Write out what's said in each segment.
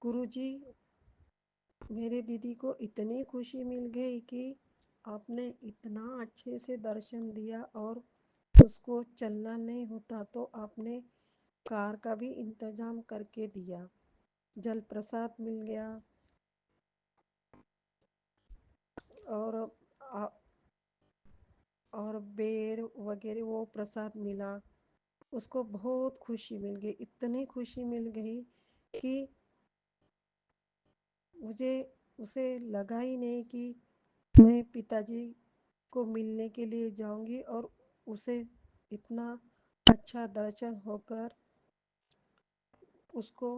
गुरुजी, मेरे दीदी को इतनी खुशी मिल गई कि आपने इतना अच्छे से दर्शन दिया, और उसको चलना नहीं होता तो आपने कार का भी इंतजाम करके दिया। जल प्रसाद मिल गया, और आ- और बेर वगैरह वो प्रसाद मिला। उसको बहुत खुशी मिल गई, इतनी खुशी मिल गई कि मुझे उसे लगा ही नहीं कि मैं पिताजी को मिलने के लिए जाऊंगी, और उसे इतना अच्छा दर्शन होकर उसको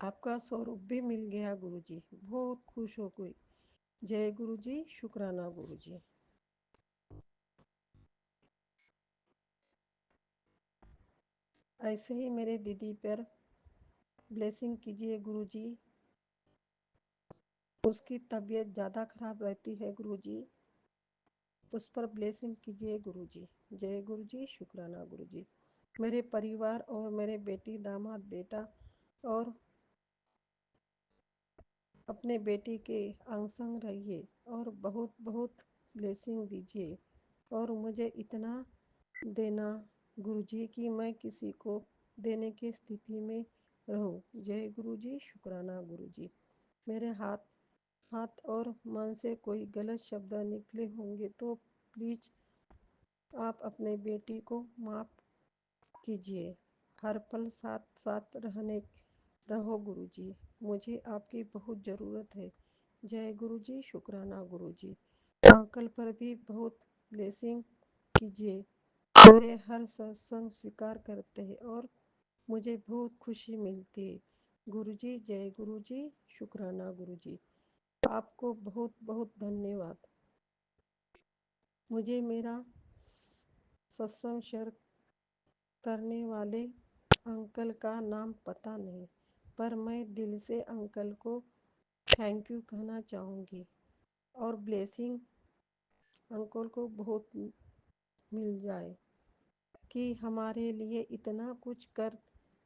आपका स्वरूप भी मिल गया। गुरुजी बहुत खुश हो गई। जय गुरुजी, शुक्राना गुरुजी। ऐसे ही मेरे दीदी पर ब्लेसिंग कीजिए गुरुजी। उसकी तबीयत ज़्यादा खराब रहती है गुरुजी, उस पर ब्लेसिंग कीजिए गुरुजी। जय गुरुजी, शुक्राना गुरुजी। मेरे परिवार और मेरे बेटी, दामाद, बेटा और अपने बेटी के अंग संग रहिए, और बहुत बहुत ब्लेसिंग दीजिए, और मुझे इतना देना गुरुजी कि मैं किसी को देने की स्थिति में रहूं। जय गुरुजी, शुक्राना गुरुजी। मेरे हाथ हाथ और मन से कोई गलत शब्द निकले होंगे तो प्लीज़ आप अपने बेटी को माफ़ कीजिए। हर पल साथ साथ रहो गुरुजी। मुझे आपकी बहुत ज़रूरत है। जय गुरुजी, शुक्राना गुरुजी। अंकल पर भी बहुत ब्लेसिंग कीजिए। मेरे हर सत्संग स्वीकार करते हैं और मुझे बहुत खुशी मिलती है। गुरुजी, जय गुरुजी, शुक्राना गुरुजी। आपको बहुत बहुत धन्यवाद। मुझे मेरा सत्संग शेयर करने वाले अंकल का नाम पता नहीं, पर मैं दिल से अंकल को थैंक यू कहना चाहूँगी, और ब्लेसिंग अंकल को बहुत मिल जाए कि हमारे लिए इतना कुछ कर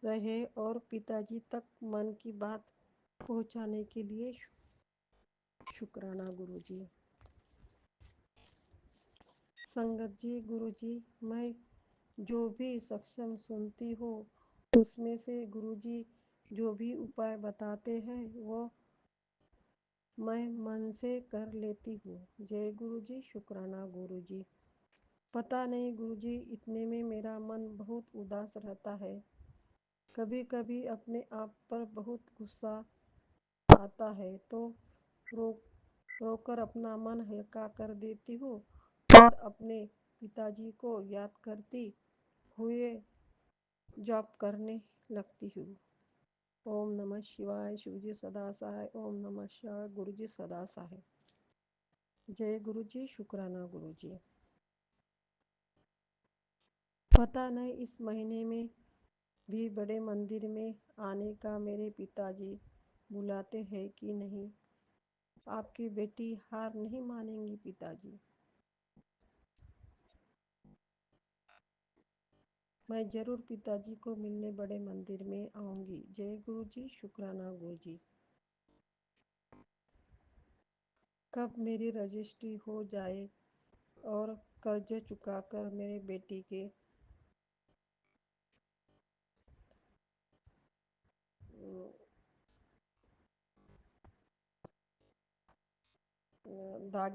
रहे, और पिताजी तक मन की बात पहुँचाने के लिए शुक्राना गुरुजी। संगत जी, गुरुजी, मैं जो भी सक्षम सुनती हो उसमें से गुरुजी जो भी उपाय बताते हैं वो मैं मन से कर लेती हूँ। जय गुरुजी, शुक्राना गुरुजी। पता नहीं गुरुजी, इतने में मेरा मन बहुत उदास रहता है। कभी कभी अपने आप पर बहुत गुस्सा आता है तो रोक रोकर अपना मन हल्का कर देती हूँ, और अपने पिताजी को याद करती हुए जॉब करने लगती हूँ। ओम नमः शिवाय, शिवजी सदा सहाय। ओम नमः शिवाय, गुरुजी सदा सहाय। जय गुरुजी, शुक्राना गुरुजी। पता नहीं इस महीने में भी बड़े मंदिर में आने का मेरे पिताजी बुलाते हैं कि नहीं। आपकी बेटी हार नहीं मानेंगी पिताजी। मैं जरूर पिताजी को मिलने बड़े मंदिर में आऊंगी। जय गुरुजी, शुक्राना गुरुजी। कब मेरी रजिस्ट्री हो जाए और कर्ज चुकाकर मेरे बेटी के दाग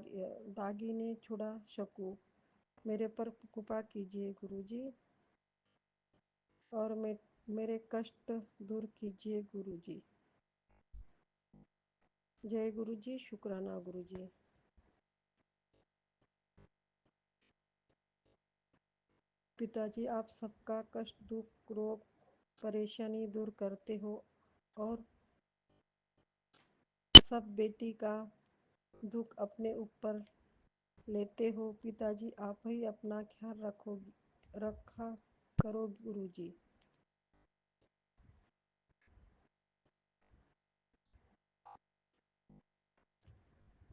दागिने छुड़ा सकूं। मेरे पर कृपा कीजिए गुरुजी, और मेरे कष्ट दूर कीजिए गुरुजी। जय गुरुजी, शुक्राना गुरुजी। पिताजी, आप सबका कष्ट, दुख, रोग, परेशानी दूर करते हो, और सब बेटी का दुख अपने ऊपर लेते हो। पिताजी, आप ही अपना ख्याल रखा करो गुरुजी।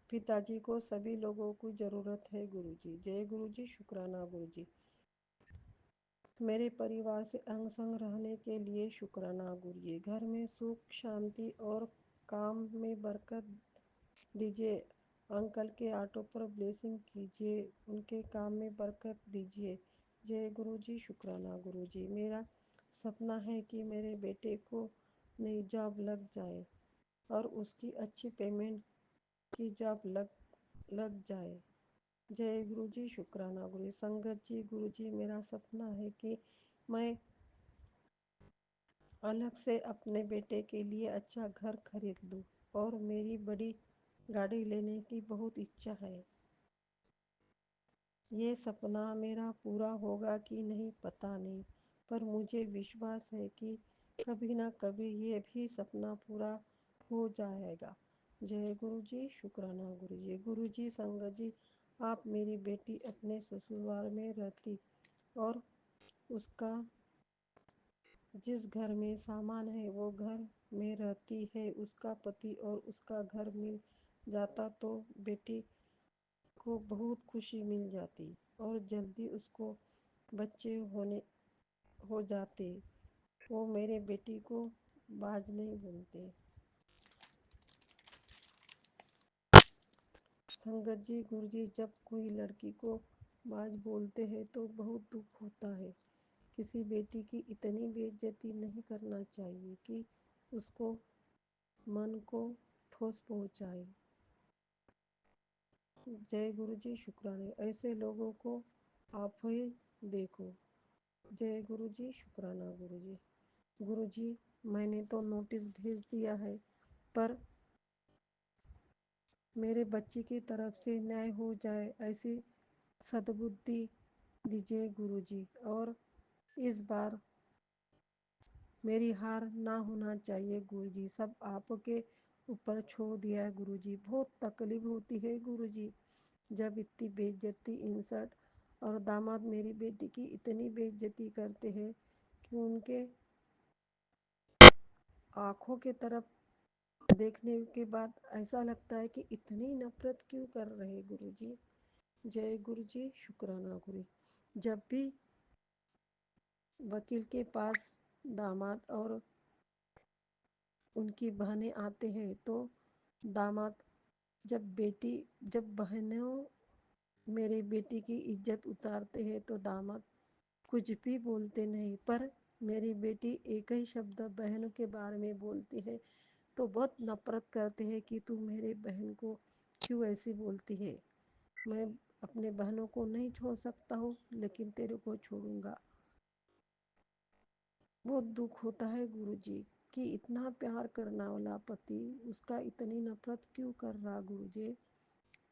पिताजी को सभी लोगों की ज़रूरत है गुरुजी। जय गुरुजी, शुक्राना गुरुजी। میرے परिवार से अंग संग रहने के लिए शुक्राना गुरुजी। घर में सुख शांति और काम में बरकत दीजिए। अंकल के ऑटो पर ब्लेसिंग कीजिए, उनके काम में बरकत दीजिए। जय गुरुजी। शुक्राना गुरुजी। मेरा सपना है कि मेरे बेटे को नई जॉब लग जाए और उसकी अच्छी पेमेंट की जॉब लग लग जाए। जय गुरु जी। शुक्राना गुरु जी। संगत जी, गुरु जी, मेरा सपना है कि मैं अलग से अपने बेटे के लिए अच्छा घर खरीद लूँ और मेरी बड़ी गाड़ी लेने की बहुत इच्छा है। ये सपना मेरा पूरा होगा कि नहीं पता नहीं, पर मुझे विश्वास है कि कभी ना कभी ये भी सपना पूरा हो जाएगा। जय गुरु जी। शुक्राना गुरु जी। गुरु जी, संगत जी, आप मेरी बेटी अपने ससुराल में रहती और उसका जिस घर में सामान है वो घर में रहती है, उसका पति और उसका घर मिल जाता तो बेटी को बहुत खुशी मिल जाती और जल्दी उसको बच्चे होने हो जाते। वो मेरे बेटी को बाज नहीं बोलते। संगत जी, गुरु जी, जब कोई लड़की को बाज बोलते हैं तो बहुत दुख होता है। किसी बेटी की इतनी बेइज्जती नहीं करना चाहिए कि उसको मन को ठोस पहुंचाए। जय गुरु जी। शुक्राने। ऐसे लोगों को आप ही देखो। जय गुरु जी। शुक्राना गुरु जी। गुरु जी, मैंने तो नोटिस भेज दिया है, पर मेरे बच्ची की तरफ से न्याय हो जाए ऐसी सद्बुद्धि दीजिए गुरु जी। और इस बार मेरी हार ना होना चाहिए गुरु जी। सब आपके ऊपर छोड़ दिया है गुरु जी। बहुत तकलीफ होती है गुरु जी जब इतनी बेइज्जती, इंसल्ट, और दामाद मेरी बेटी की इतनी बेइज्जती करते हैं कि उनके आंखों के तरफ देखने के बाद ऐसा लगता है कि इतनी नफरत क्यों कर रहे गुरु जी। जय गुरु जी। शुक्राना गुरु। जब भी वकील के पास दामाद और उनकी बहनें आते हैं तो दामाद जब बहनों मेरी बेटी की इज्जत उतारते हैं तो दामाद कुछ भी बोलते नहीं, पर मेरी बेटी एक ही शब्द बहनों के बारे में बोलती है तो बहुत नफरत करते हैं कि तू मेरे बहन को क्यों ऐसी बोलती है। मैं अपने बहनों को नहीं छोड़ सकता हूँ लेकिन तेरे को छोड़ूंगा। बहुत दुख होता है गुरु जी कि इतना प्यार करने वाला पति उसका इतनी नफरत क्यों कर रहा गुरु जी।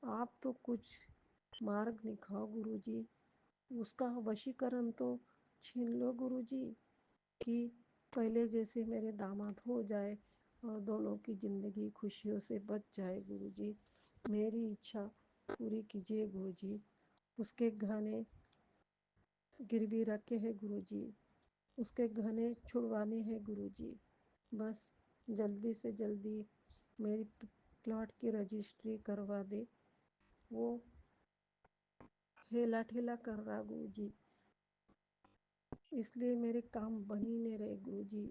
आप तो कुछ मार्ग दिखाओ गुरु जी। उसका वशीकरण तो छीन लो गुरु जी कि पहले जैसे मेरे दामाद हो जाए और दोनों की ज़िंदगी खुशियों से बच जाए गुरु जी। मेरी इच्छा पूरी कीजिए गुरु जी। उसके गहने गिरवी रखे हैं गुरु जी, उसके गहने छुड़वाने हैं गुरु जी। बस जल्दी से जल्दी मेरी प्लॉट की रजिस्ट्री करवा दे। वो हेला ठेला कर रहा गुरु जी, इसलिए मेरे काम बन ही नहीं रहे गुरु जी।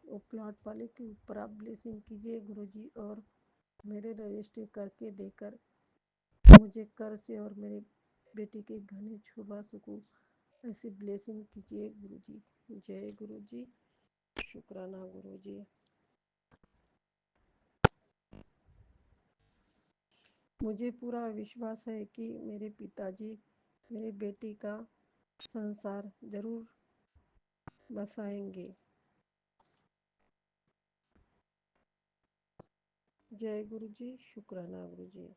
वो प्लॉट वाले के ऊपर आप ब्लेसिंग कीजिए गुरु जी और मेरे रजिस्ट्री करके देकर मुझे कर से और मेरे बेटी के गहने छुड़वा सकूं, ऐसी ब्लेसिंग कीजिए गुरु जी। जय गुरु जी। शुक्राना गुरु जी। मुझे पूरा विश्वास है कि मेरे पिताजी मेरी बेटी का संसार जरूर बसाएंगे। जय गुरु जी। शुक्राना गुरु जी।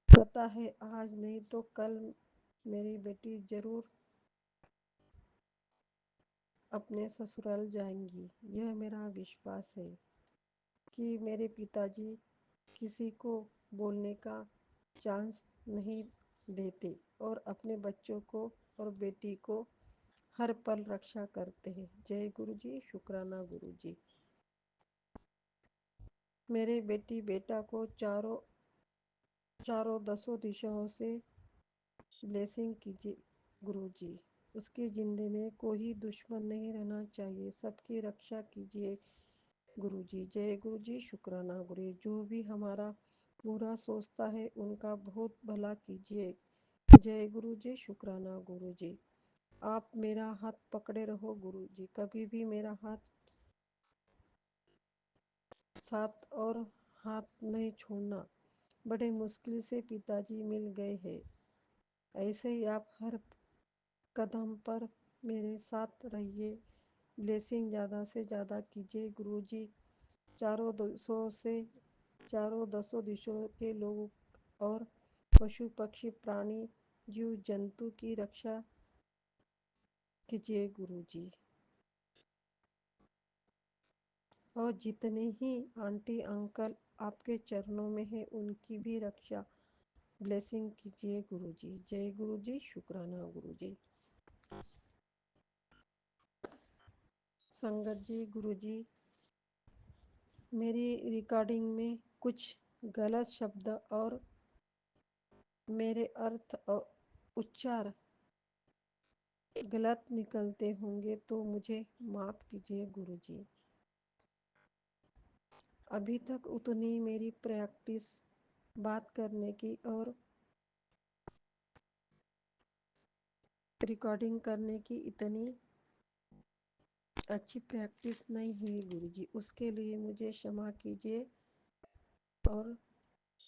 पता है आज नहीं तो कल मेरी बेटी जरूर अपने ससुराल जाएंगी। यह मेरा विश्वास है कि मेरे पिताजी किसी को बोलने का चांस नहीं देते और अपने बच्चों को और बेटी को हर पल रक्षा करते हैं। जय गुरु जी। शुक्राना गुरु जी। मेरे बेटी बेटा को चारों दसों दिशाओं से ब्लेसिंग कीजिए गुरुजी। उसकी जिंदगी में कोई दुश्मन नहीं रहना चाहिए, सबकी रक्षा कीजिए गुरुजी। जय गुरुजी, शुक्राना गुरु। जो भी हमारा बुरा सोचता है उनका बहुत भला कीजिए। जय गुरुजी, शुक्राना गुरुजी। आप मेरा हाथ पकड़े रहो गुरुजी, कभी भी मेरा हाथ साथ और हाथ नहीं छोड़ना। बड़े मुश्किल से पिताजी मिल गए हैं, ऐसे ही आप हर कदम पर मेरे साथ रहिए। ब्लेसिंग ज़्यादा से ज़्यादा कीजिए गुरुजी। चारों दिशों से चारों दसों दिशों के लोग और पशु पक्षी प्राणी जीव जंतु की रक्षा कीजिए गुरुजी। और जितने ही आंटी अंकल आपके चरणों में हैं उनकी भी रक्षा ब्लेसिंग कीजिए गुरुजी। जय गुरुजी, शुक्राना गुरुजी। संगत जी, गुरुजी, मेरी रिकॉर्डिंग में कुछ गलत शब्द और मेरे अर्थ और उच्चार गलत निकलते होंगे तो मुझे माफ़ कीजिए गुरुजी। अभी तक उतनी मेरी प्रैक्टिस बात करने की और रिकॉर्डिंग करने की इतनी अच्छी प्रैक्टिस नहीं हुई गुरुजी। उसके लिए मुझे क्षमा कीजिए और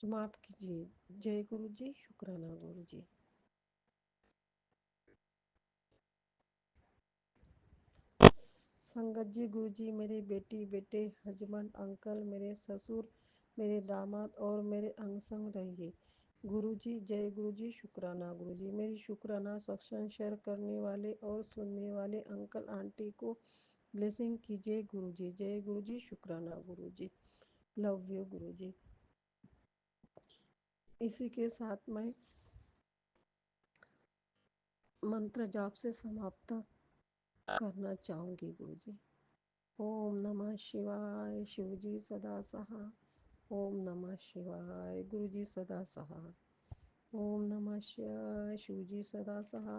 माफ़ कीजिए। जय गुरुजी, शुक्राना गुरुजी। संगत जी, गुरुजी, मेरे बेटी बेटे हजबैंड अंकल मेरे ससुर मेरे दामाद और मेरे अंग संग रहिए गुरुजी। जय गुरुजी, शुक्राना गुरुजी। मेरी शुक्राना सत्संग शेयर करने वाले और सुनने वाले अंकल आंटी को ब्लेसिंग कीजिए गुरुजी। जय गुरुजी, शुक्राना गुरुजी। लव यू गुरुजी। इसी के साथ मैं मंत्र जाप से समाप्त करना चाहूँगी गुरुजी। ओम नमः शिवाय, शिवजी सदा सहा। ओम नमः शिवाय, गुरुजी सदा सहा। ओम नमः शिवाय, शिवजी सदा सहा।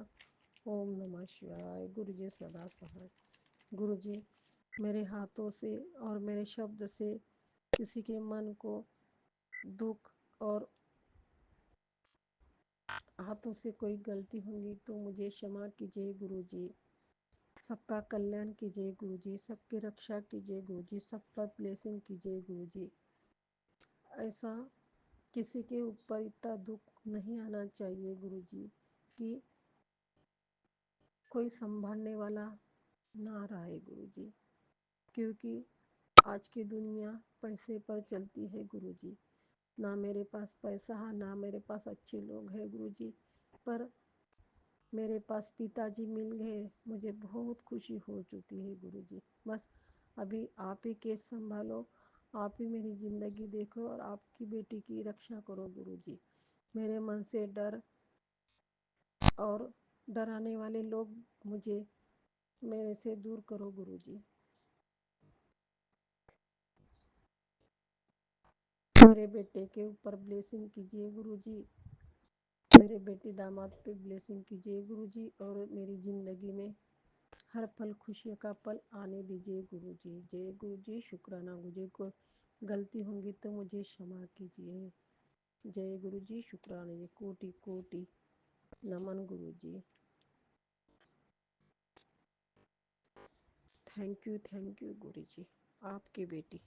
ओम नमः शिवाय, गुरुजी सदा सहा। गुरुजी, मेरे हाथों से और मेरे शब्द से किसी के मन को दुख और हाथों से कोई गलती होगी तो मुझे क्षमा कीजिए गुरुजी। सबका कल्याण कीजिए गुरुजी, सबकी रक्षा कीजिए गुरुजी, सब पर ब्लेसिंग कीजिए गुरुजी। ऐसा किसी के ऊपर इतना दुख नहीं आना चाहिए गुरुजी कि कोई संभालने वाला ना रहे गुरुजी। क्योंकि आज की दुनिया पैसे पर चलती है गुरुजी। ना मेरे पास पैसा है, ना मेरे पास अच्छे लोग हैं गुरुजी, पर मेरे पास पिताजी मिल गए, मुझे बहुत खुशी हो चुकी है गुरुजी। बस अभी आप ही केस संभालो, आप ही मेरी ज़िंदगी देखो और आपकी बेटी की रक्षा करो गुरुजी। मेरे मन से डर और डराने वाले लोग मुझे मेरे से दूर करो गुरुजी। मेरे बेटे के ऊपर ब्लेसिंग कीजिए गुरुजी। मेरे बेटी दामाद पे ब्लेसिंग कीजिए गुरुजी और मेरी ज़िंदगी में हर पल खुशियों का पल आने दीजिए गुरुजी। जय गुरुजी, शुक्राना गुरुजी। को गलती होंगी तो मुझे क्षमा कीजिए। जय गुरुजी, शुक्राना जी। कोटि कोटि नमन गुरुजी। थैंक यू गुरुजी। आपकी बेटी।